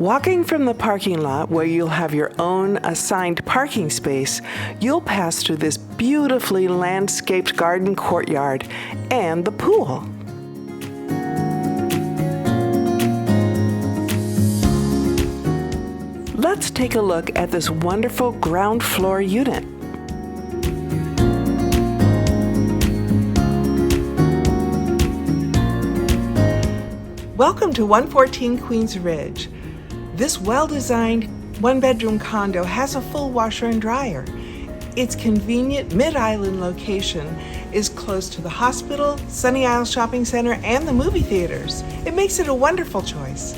Walking from the parking lot where you'll have your own assigned parking space, you'll pass through this beautifully landscaped garden courtyard and the pool. Let's take a look at this wonderful ground floor unit. Welcome to 114 Queens Ridge. This well-designed one-bedroom condo has a full washer and dryer. Its convenient mid-island location is close to the hospital, Sunny Isles Shopping Center, and the movie theaters. It makes it a wonderful choice.